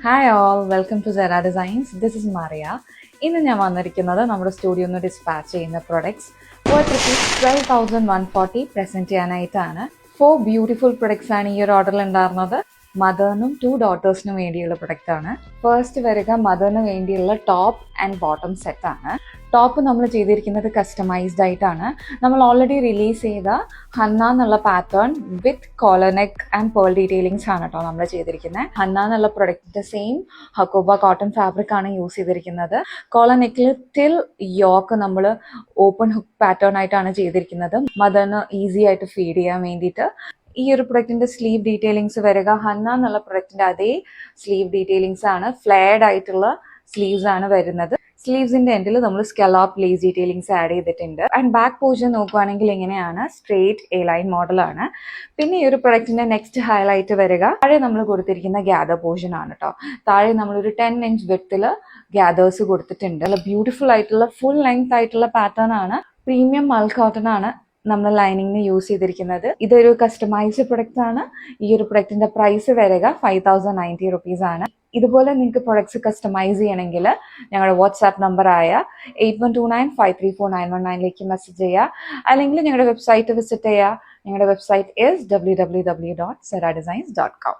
Hi all, welcome to Sera designs. This is Mariya. ഇന്ന് ഞാൻ വന്നിരിക്കുന്നത് നമ്മുടെ സ്റ്റുഡിയോ ഒന്ന് ഡിസ്പാച്ച് ചെയ്യുന്ന പ്രൊഡക്ട്സ് ₹12,140 പ്രസൻറ്റ് ചെയ്യാനായിട്ടാണ്. 4 ബ്യൂട്ടിഫുൾ പ്രൊഡക്ട്സ് ആണ് ഈ ഒരു ഓർഡറിൽ ഉണ്ടായിരുന്നത്. മദറിനും 2 ഡോട്ടേഴ്സിനും വേണ്ടിയുള്ള പ്രൊഡക്റ്റ് ആണ്. ഫസ്റ്റ് വരിക മദറിന് വേണ്ടിയുള്ള ടോപ്പ് ആൻഡ് ബോട്ടം സെറ്റ് ആണ്. ടോപ്പ് നമ്മൾ ചെയ്തിരിക്കുന്നത് കസ്റ്റമൈസ്ഡ് ആയിട്ടാണ്. നമ്മൾ ഓൾറെഡി റിലീസ് ചെയ്ത ഹന്ന എന്നുള്ള pattern with collar neck and pearl detailings ആണ് കേട്ടോ നമ്മൾ ചെയ്തിരിക്കുന്നത്. ഹന്ന എന്നുള്ള പ്രൊഡക്റ്റിന്റെ സെയിം ഹക്കോബ കോട്ടൺ ഫാബ്രിക് ആണ് യൂസ് ചെയ്തിരിക്കുന്നത്. കോളർ നെക്കിൽ ടിൽ യോക്ക് നമ്മൾ ഓപ്പൺ ഹുക്ക് പാറ്റേൺ ആയിട്ടാണ് ചെയ്തിരിക്കുന്നത്, മദറിന് ഈസി ആയിട്ട് ഫീഡ് ചെയ്യാൻ വേണ്ടിയിട്ട്. ഈ ഒരു പ്രൊഡക്റ്റിന്റെ സ്ലീവ് ഡീറ്റെയിലിംഗ്സ് വരിക ഹന്ന എന്നുള്ള പ്രൊഡക്റ്റിന്റെ അതേ സ്ലീവ് ഡീറ്റെയിലിംഗ്സ് ആണ്. ഫ്ലെയർഡ് ആയിട്ടുള്ള സ്ലീവ്സ് ആണ് വരുന്നത്. സ്ലീവ്സിന്റെ എൻഡിൽ നമ്മൾ സ്കലോപ്പ് ലേസ് ഡീറ്റെയിലിംഗ്സ് ആഡ് ചെയ്തിട്ടുണ്ട്. ആൻഡ് ബാക്ക് പോർഷൻ നോക്കുവാണെങ്കിൽ ഇങ്ങനെയാണ്, സ്ട്രേറ്റ് എ ലൈൻ മോഡലാണ്. പിന്നെ ഈ ഒരു പ്രൊഡക്റ്റിന്റെ നെക്സ്റ്റ് ഹൈലൈറ്റ് വരിക താഴെ നമ്മൾ കൊടുത്തിരിക്കുന്ന ഗ്യാദർ പോർഷൻ ആണ് കേട്ടോ. താഴെ നമ്മളൊരു 10 ഇഞ്ച് വിഡ്ത്തിൽ ഗ്യാദേഴ്സ് കൊടുത്തിട്ടുണ്ട്. ബ്യൂട്ടിഫുൾ ആയിട്ടുള്ള ഫുൾ ലെങ്ത് ആയിട്ടുള്ള പാറ്റേൺ ആണ്. പ്രീമിയം മൽ കോട്ടൺ ആണ് നമ്മൾ ലൈനിങ്ങിന് യൂസ് ചെയ്തിരിക്കുന്നത്. ഇതൊരു കസ്റ്റമൈസ്ഡ് പ്രൊഡക്റ്റ് ആണ്. ഈ ഒരു പ്രൊഡക്റ്റിന്റെ പ്രൈസ് വരിക ₹5,090 ആണ്. ഇതുപോലെ നിങ്ങൾക്ക് പ്രൊഡക്ട്സ് കസ്റ്റമൈസ് ചെയ്യണമെങ്കിൽ ഞങ്ങളുടെ വാട്സാപ്പ് നമ്പറായ 8129534919 മെസ്സേജ് ചെയ്യുക, അല്ലെങ്കിൽ ഞങ്ങളുടെ വെബ്സൈറ്റ് വിസിറ്റ് ചെയ്യുക. ഞങ്ങളുടെ വെബ്സൈറ്റ് is www.seradesigns.com.